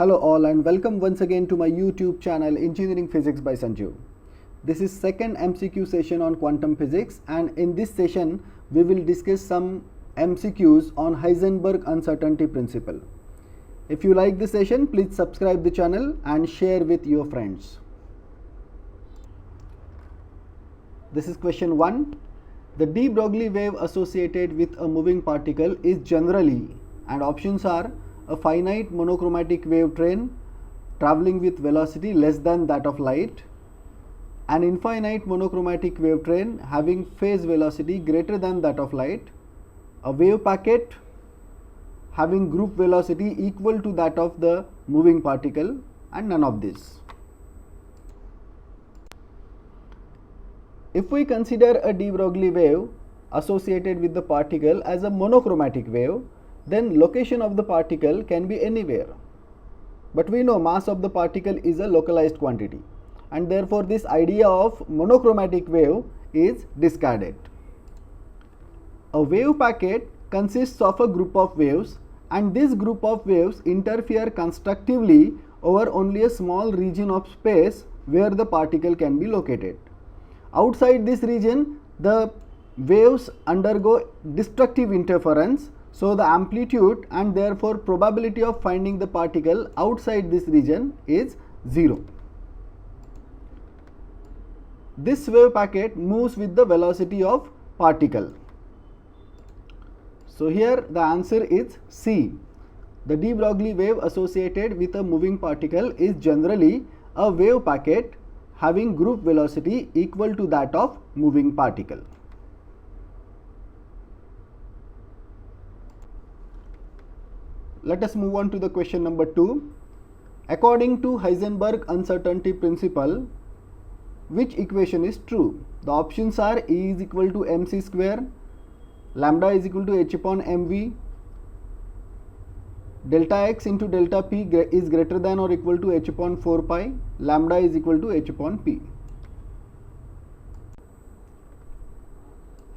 Hello all and welcome once again to my YouTube channel Engineering Physics by Sanju. This is second MCQ session on quantum physics, and in this session we will discuss some MCQs on Heisenberg uncertainty principle. If you like this session, please subscribe the channel and share with your friends. This is question 1. The de Broglie wave associated with a moving particle is generally, and options are a finite monochromatic wave train traveling with velocity less than that of light, an infinite monochromatic wave train having phase velocity greater than that of light, a wave packet having group velocity equal to that of the moving particle, and none of this. If we consider a de Broglie wave associated with the particle as a monochromatic wave, then location of the particle can be anywhere. But we know mass of the particle is a localized quantity, and therefore this idea of monochromatic wave is discarded. A wave packet consists of a group of waves, and this group of waves interfere constructively over only a small region of space where the particle can be located. Outside this region, the waves undergo destructive interference, so the amplitude and therefore probability of finding the particle outside this region is 0. This wave packet moves with the velocity of particle. So here the answer is C. The de Broglie wave associated with a moving particle is generally a wave packet having group velocity equal to that of moving particle. Let us move on to the question number 2. According to Heisenberg uncertainty principle, which equation is true? The options are E is equal to mc square, lambda is equal to h upon mv, delta x into delta p is greater than or equal to h upon 4 pi, lambda is equal to h upon p.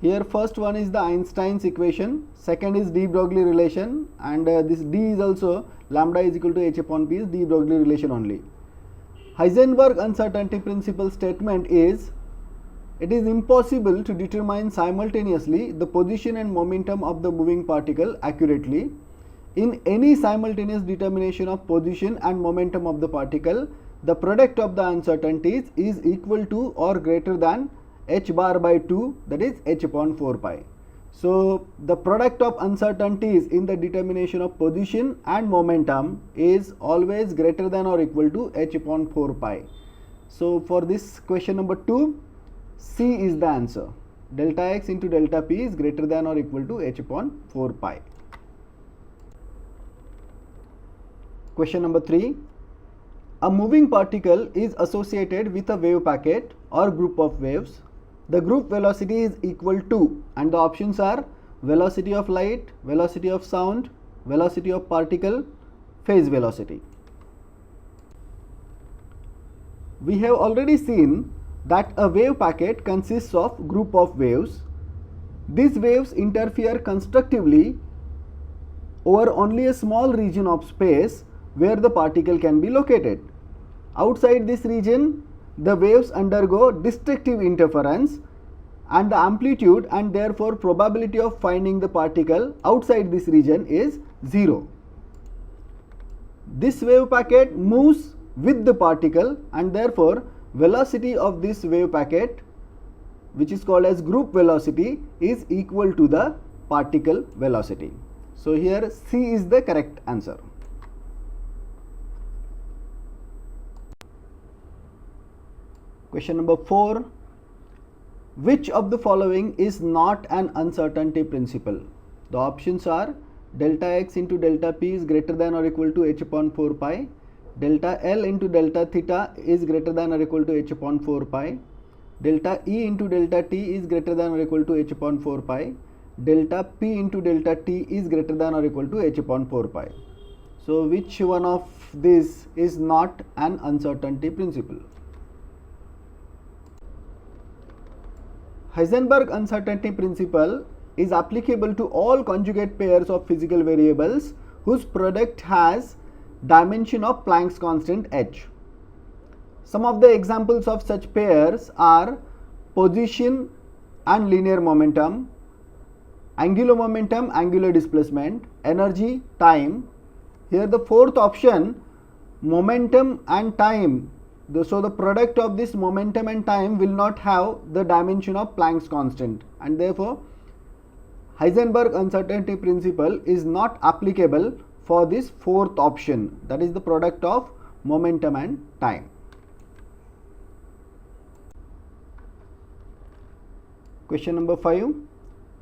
Here first one is the Einstein's equation, second is de Broglie relation, and this d is also lambda is equal to h upon p is de Broglie relation only. Heisenberg uncertainty principle statement is, it is impossible to determine simultaneously the position and momentum of the moving particle accurately. In any simultaneous determination of position and momentum of the particle, the product of the uncertainties is equal to or greater than h bar by 2, that is h upon 4 pi. So the product of uncertainties in the determination of position and momentum is always greater than or equal to h upon 4 pi. So for this question number 2, C is the answer. Delta x into delta p is greater than or equal to h upon 4 pi. Question number 3. A moving particle is associated with a wave packet or group of waves. The group velocity is equal to, and the options are velocity of light, velocity of sound, velocity of particle, phase velocity. We have already seen that a wave packet consists of group of waves. These waves interfere constructively over only a small region of space where the particle can be located. Outside this region, the waves undergo destructive interference, and the amplitude and therefore probability of finding the particle outside this region is 0. This wave packet moves with the particle, and therefore velocity of this wave packet, which is called as group velocity, is equal to the particle velocity. So here C is the correct answer. Question number 4. Which of the following is not an uncertainty principle? The options are delta x into delta p is greater than or equal to h upon 4 pi, delta L into delta theta is greater than or equal to h upon 4 pi, delta E into delta t is greater than or equal to h upon 4 pi, delta p into delta t is greater than or equal to h upon 4 pi. So which one of these is not an uncertainty principle? Heisenberg uncertainty principle is applicable to all conjugate pairs of physical variables whose product has dimension of Planck's constant h. Some of the examples of such pairs are position and linear momentum, angular momentum, angular displacement, energy, time. Here the fourth option, momentum and time. So the product of this momentum and time will not have the dimension of Planck's constant, and therefore Heisenberg uncertainty principle is not applicable for this fourth option, that is the product of momentum and time. Question number 5.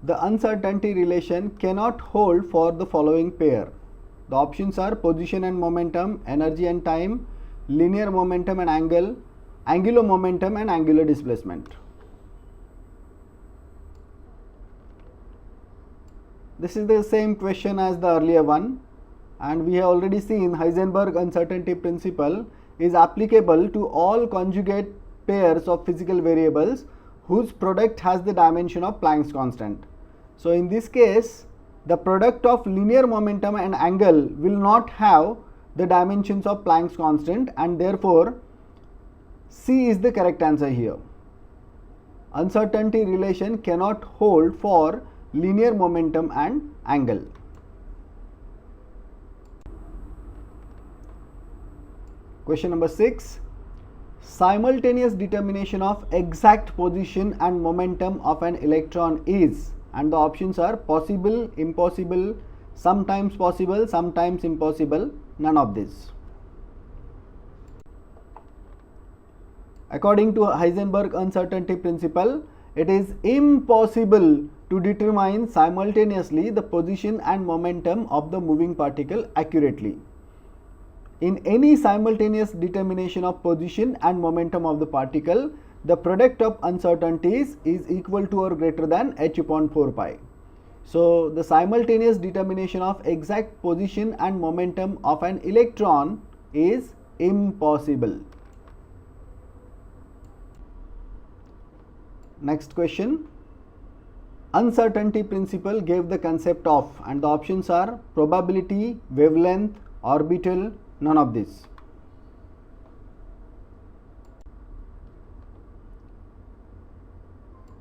The uncertainty relation cannot hold for the following pair. The options are position and momentum, energy and time, linear momentum and angle, angular momentum and angular displacement. This is the same question as the earlier one, and we have already seen Heisenberg uncertainty principle is applicable to all conjugate pairs of physical variables whose product has the dimension of Planck's constant. So in this case, the product of linear momentum and angle will not have the dimensions of Planck's constant, and therefore C is the correct answer here. Uncertainty relation cannot hold for linear momentum and angle. Question number 6. Simultaneous determination of exact position and momentum of an electron is, and the options are possible, impossible, sometimes possible, sometimes impossible, none of this. According to Heisenberg uncertainty principle, it is impossible to determine simultaneously the position and momentum of the moving particle accurately. In any simultaneous determination of position and momentum of the particle, the product of uncertainties is equal to or greater than h upon 4 pi. So the simultaneous determination of exact position and momentum of an electron is impossible. Next question. Uncertainty principle gave the concept of, and the options are probability, wavelength, orbital, none of this.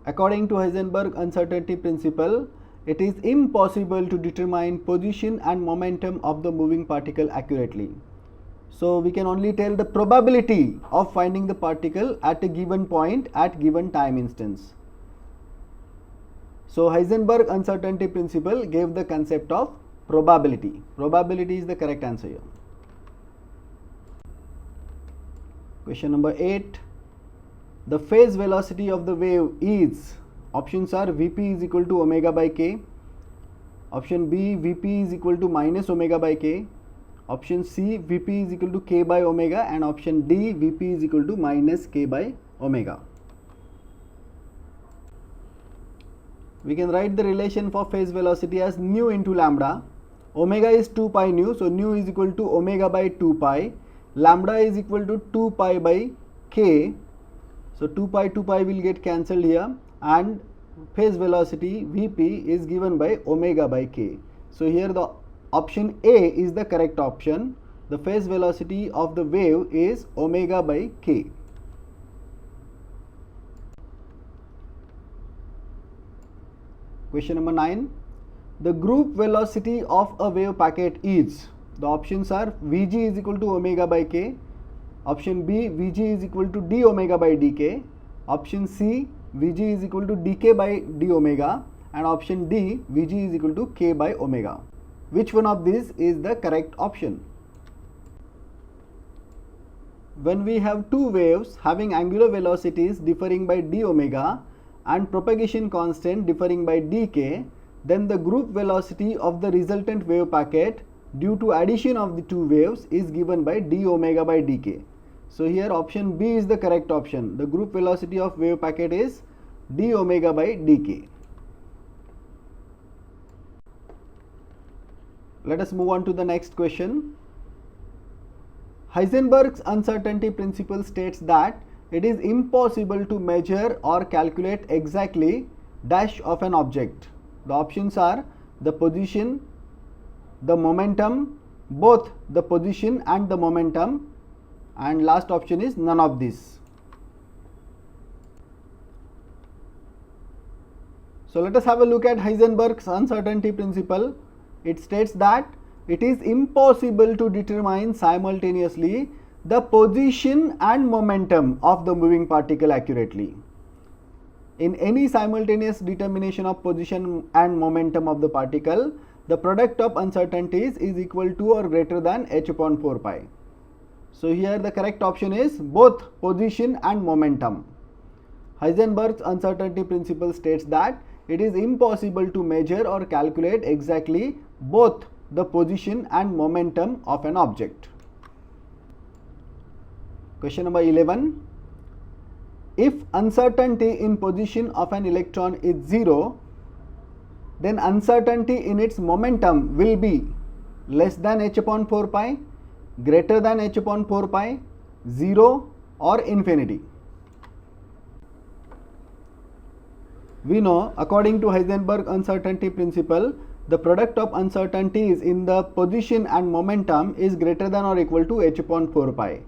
According to Heisenberg uncertainty principle, it is impossible to determine position and momentum of the moving particle accurately. So we can only tell the probability of finding the particle at a given point at given time instance. So Heisenberg uncertainty principle gave the concept of probability. Probability is the correct answer here. Question number 8. The phase velocity of the wave is, options are Vp is equal to omega by k, option B Vp is equal to minus omega by k, option C Vp is equal to k by omega, and option D Vp is equal to minus k by omega. We can write the relation for phase velocity as nu into lambda. Omega is 2 pi nu, so nu is equal to omega by 2 pi. Lambda is equal to 2 pi by k. So 2 pi will get cancelled here, and phase velocity Vp is given by omega by k. So here the option A is the correct option. The phase velocity of the wave is omega by k. Question number 9. The group velocity of a wave packet is, the options are Vg is equal to omega by k, option B Vg is equal to d omega by dk, option C Vg is equal to dk by d omega, and option D Vg is equal to k by omega. Which one of these is the correct option? When we have two waves having angular velocities differing by d omega and propagation constant differing by dk, then the group velocity of the resultant wave packet due to addition of the two waves is given by d omega by dk. So here option B is the correct option. The group velocity of wave packet is d omega by dk. Let us move on to the next question. Heisenberg's uncertainty principle states that it is impossible to measure or calculate exactly dash of an object. The options are the position, the momentum, both the position and the momentum, and last option is none of these. So let us have a look at Heisenberg's uncertainty principle. It states that it is impossible to determine simultaneously the position and momentum of the moving particle accurately. In any simultaneous determination of position and momentum of the particle, the product of uncertainties is equal to or greater than h upon 4 pi. So here the correct option is both position and momentum. Heisenberg's uncertainty principle states that it is impossible to measure or calculate exactly both the position and momentum of an object. Question number 11. If uncertainty in position of an electron is 0, then uncertainty in its momentum will be less than h upon 4 pi, greater than h upon 4 pi, 0 or infinity. We know according to Heisenberg uncertainty principle, the product of uncertainties in the position and momentum is greater than or equal to h upon 4 pi.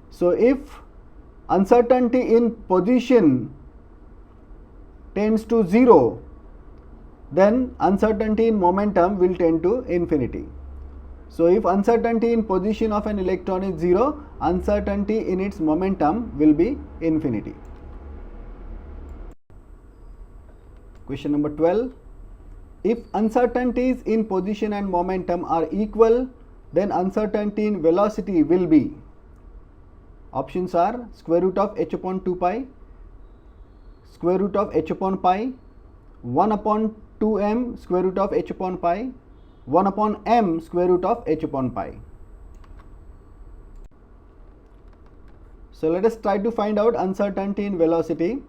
So if uncertainty in position tends to 0, then uncertainty in momentum will tend to infinity. So if uncertainty in position of an electron is 0, uncertainty in its momentum will be infinity. Question number 12. If uncertainties in position and momentum are equal, then uncertainty in velocity will be. Options are square root of h upon 2 pi, square root of h upon pi, 1 upon 2m square root of h upon pi, 1 upon m square root of h upon pi. So let us try to find out uncertainty in velocity.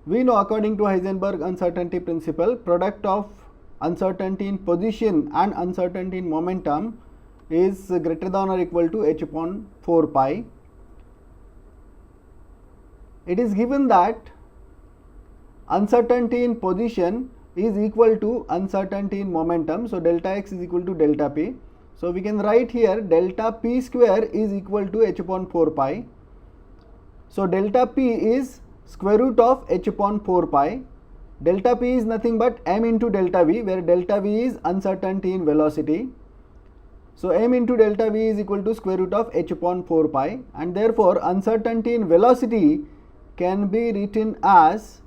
We know according to Heisenberg uncertainty principle, product of uncertainty in position and uncertainty in momentum is greater than or equal to h upon 4 pi. It is given that uncertainty in position is equal to uncertainty in momentum. So delta x is equal to delta p. So we can write here delta p square is equal to h upon 4 pi. So delta p is square root of h upon 4 pi. Delta p is nothing but m into delta v, where delta v is uncertainty in velocity. So m into delta v is equal to square root of h upon 4 pi, and therefore uncertainty in velocity can be written as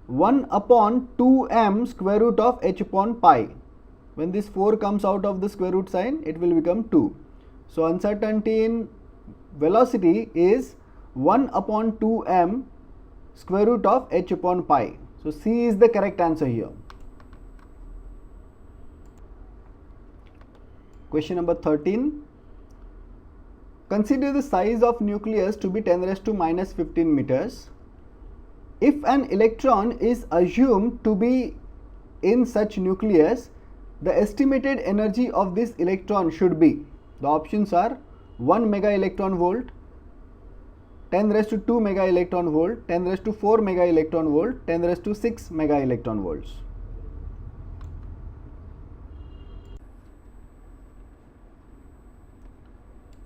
1 upon 2m square root of h upon pi. When this 4 comes out of the square root sign, it will become 2. So uncertainty in velocity is 1 upon 2m square root of h upon pi. So C is the correct answer here. Question number 13. Consider the size of nucleus to be 10 raised to minus 15 meters. If an electron is assumed to be in such nucleus, the estimated energy of this electron should be. The options are 1 mega electron volt, 10 raised to 2 mega electron volt, 10 raised to 4 mega electron volt, 10 raised to 6 mega electron volts.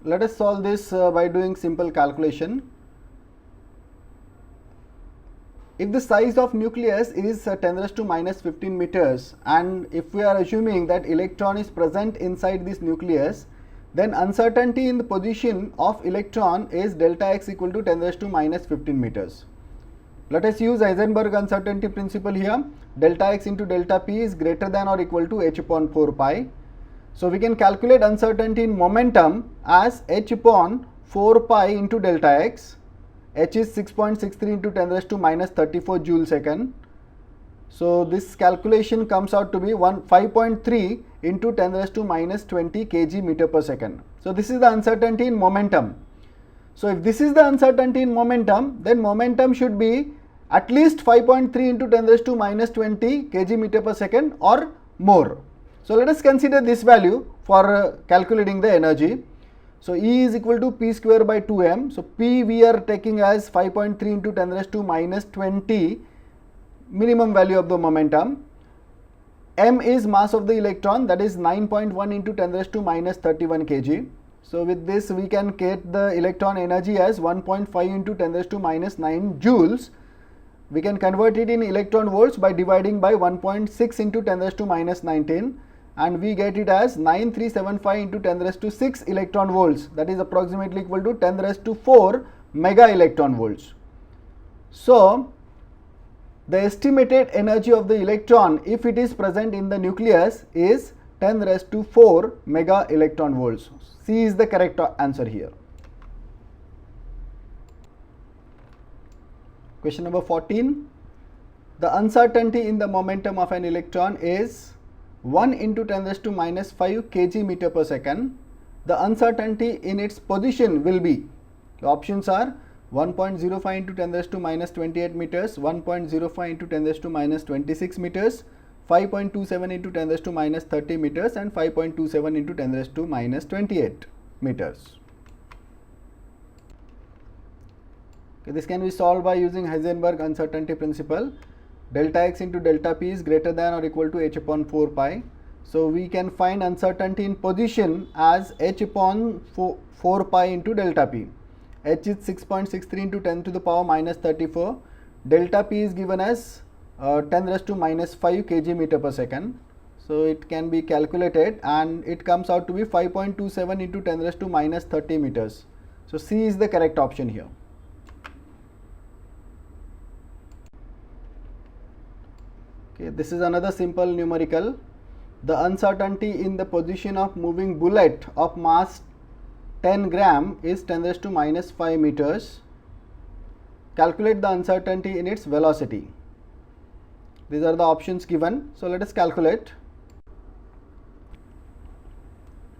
Let us solve this by doing simple calculation. If the size of nucleus is 10 raised to minus 15 meters, and if we are assuming that electron is present inside this nucleus, then uncertainty in the position of electron is delta x equal to 10 raised to minus 15 meters. Let us use Heisenberg uncertainty principle here. Delta x into delta p is greater than or equal to h upon 4 pi. So we can calculate uncertainty in momentum as h upon 4 pi into delta x. H is 6.63 into 10 raised to minus 34 joule second. So this calculation comes out to be 5.3 into 10 raised to minus 20 kg meter per second. So this is the uncertainty in momentum. So if this is the uncertainty in momentum, then momentum should be at least 5.3 into 10 raised to minus 20 kg meter per second or more. So let us consider this value for calculating the energy. So E is equal to P square by 2m. So P we are taking as 5.3 into 10 raised to minus 20 minimum value of the momentum. m is mass of the electron, that is 9.1 into 10 raised to minus 31 kg. So with this we can get the electron energy as 1.5 into 10 raised to minus 9 joules. We can convert it in electron volts by dividing by 1.6 into 10 raised to minus 19, and we get it as 9375 into 10 raised to 6 electron volts, that is approximately equal to 10 raised to 4 mega electron volts. So the estimated energy of the electron if it is present in the nucleus is 10 raised to 4 mega electron volts. C is the correct answer here. Question number 14. The uncertainty in the momentum of an electron is 1 into 10 raised to minus 5 kg meter per second. The uncertainty in its position will be, the options are 1.05 into 10 raised to minus 28 meters, 1.05 into 10 raised to minus 26 meters, 5.27 into 10 raised to minus 30 meters, and 5.27 into 10 raised to minus 28 meters. Okay, this can be solved by using Heisenberg uncertainty principle. Delta x into delta p is greater than or equal to h upon 4 pi. So we can find uncertainty in position as h upon 4 pi into delta p. H is 6.63 into 10 to the power minus 34. Delta p is given as 10 raised to minus 5 kg meter per second. So it can be calculated and it comes out to be 5.27 into 10 raised to minus 30 meters. So C is the correct option here. Okay, this is another simple numerical. The uncertainty in the position of moving bullet of mass 10 gram is 10 raised to minus 5 meters. Calculate the uncertainty in its velocity. These are the options given. So let us calculate.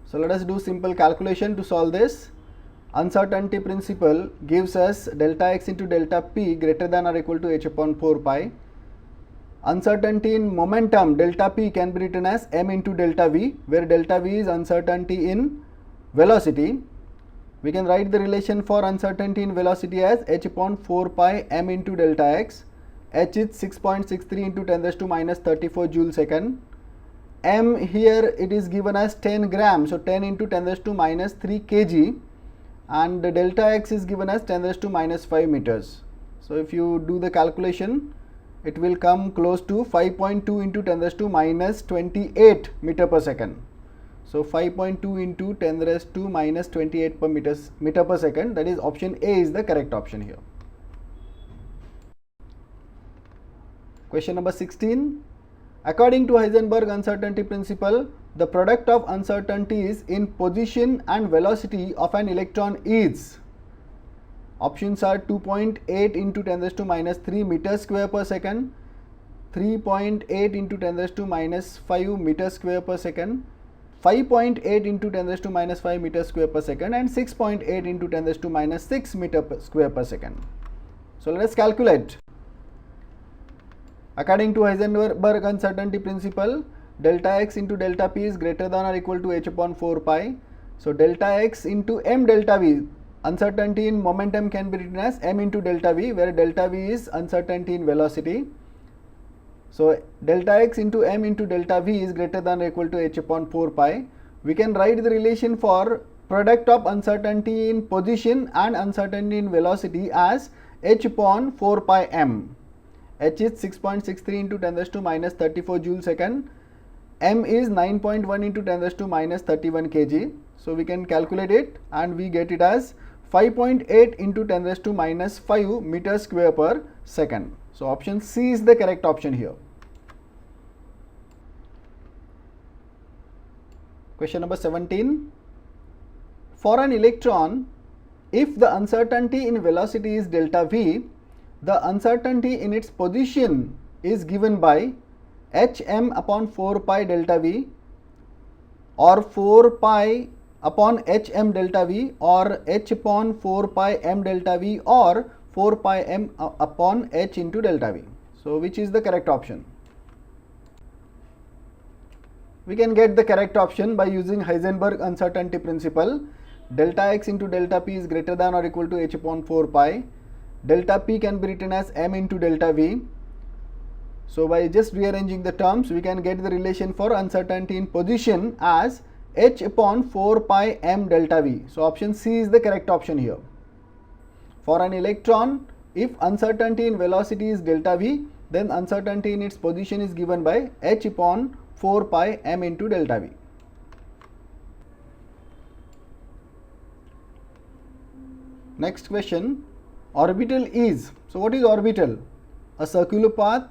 So let us do simple calculation to solve this. Uncertainty principle gives us delta x into delta p greater than or equal to h upon 4 pi. Uncertainty in momentum delta p can be written as m into delta v, where delta v is uncertainty in velocity. We can write the relation for uncertainty in velocity as h upon 4 pi m into delta x. H is 6.63 into 10 raised to minus 34 joule second. M here it is given as 10 grams, so 10 into 10 raised to minus 3 kg, and the delta x is given as 10 raised to minus 5 meters. So if you do the calculation, it will come close to 5.2 into 10 raised to minus 28 meter per second. So 5.2 into 10 raised to minus 28 per meter per second, that is option A is the correct option here. Question number 16. According to Heisenberg uncertainty principle, the product of uncertainties in position and velocity of an electron is, options are 2.8 into 10 raised to minus 3 meters square per second, 3.8 into 10 raised to minus 5 meters square per second, 5.8 into 10 raised to minus 5 meters square per second, and 6.8 into 10 raised to minus 6 meter square per second. So let us calculate. According to Heisenberg uncertainty principle, delta x into delta p is greater than or equal to h upon 4 pi. So delta x into m delta v, uncertainty in momentum can be written as m into delta v, where delta v is uncertainty in velocity. So delta x into m into delta v is greater than or equal to h upon 4 pi. We can write the relation for product of uncertainty in position and uncertainty in velocity as h upon 4 pi m. H is 6.63 into 10 raised to minus 34 joule second. M is 9.1 into 10 raised to minus 31 kg. So we can calculate it and we get it as 5.8 into 10 raised to minus 5 meters square per second. So option C is the correct option here. Question number 17. For an electron, if the uncertainty in velocity is delta v, the uncertainty in its position is given by hm upon 4 pi delta v, or 4 pi upon hm delta v, or h upon 4 pi m delta v, or 4 pi m upon h into delta v. So which is the correct option? We can get the correct option by using Heisenberg uncertainty principle. Delta x into delta p is greater than or equal to h upon 4 pi. Delta p can be written as m into delta v. So by just rearranging the terms, we can get the relation for uncertainty in position as h upon 4 pi m delta v. So option C is the correct option here. For an electron, if uncertainty in velocity is delta v, then uncertainty in its position is given by h upon 4 pi m into delta v. Next question, orbital is, so what is orbital? A circular path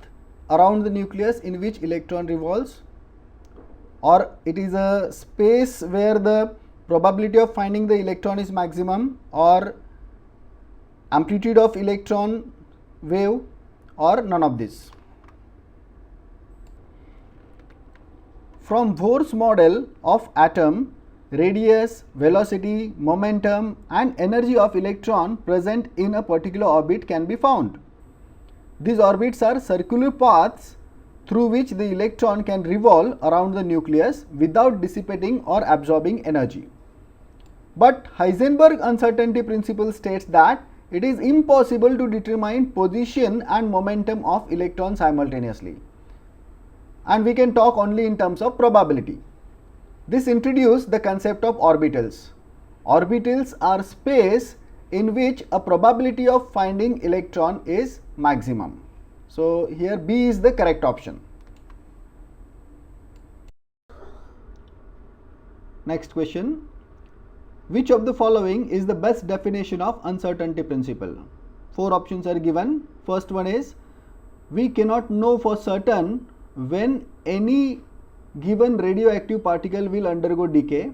around the nucleus in which electron revolves, or it is a space where the probability of finding the electron is maximum, or amplitude of electron wave, or none of this. From Bohr's model of atom, radius, velocity, momentum and energy of electron present in a particular orbit can be found. These orbits are circular paths through which the electron can revolve around the nucleus without dissipating or absorbing energy. But Heisenberg uncertainty principle states that it is impossible to determine position and momentum of electrons simultaneously, and we can talk only in terms of probability. This introduced the concept of orbitals. Orbitals are space in which a probability of finding electron is maximum. So here B is the correct option. Next question, which of the following is the best definition of uncertainty principle? 4 options are given. First one is, we cannot know for certain when any given radioactive particle will undergo decay.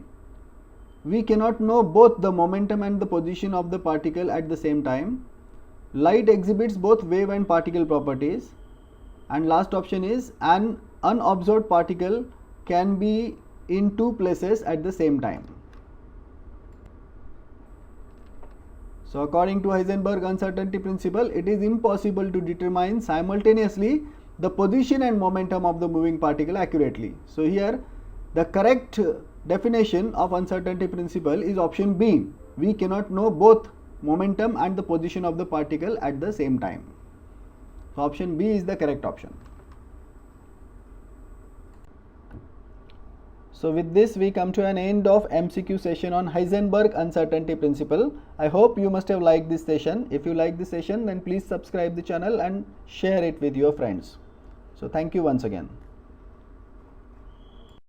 We cannot know both the momentum and the position of the particle at the same time. Light exhibits both wave and particle properties. And last option is, an unobserved particle can be in 2 places at the same time. So according to Heisenberg uncertainty principle, it is impossible to determine simultaneously the position and momentum of the moving particle accurately. So here the correct definition of uncertainty principle is option B. We cannot know both momentum and the position of the particle at the same time. So option B is the correct option. So with this we come to an end of MCQ session on Heisenberg uncertainty principle. I hope you must have liked this session. If you like this session, then please subscribe the channel and share it with your friends. So thank you once again.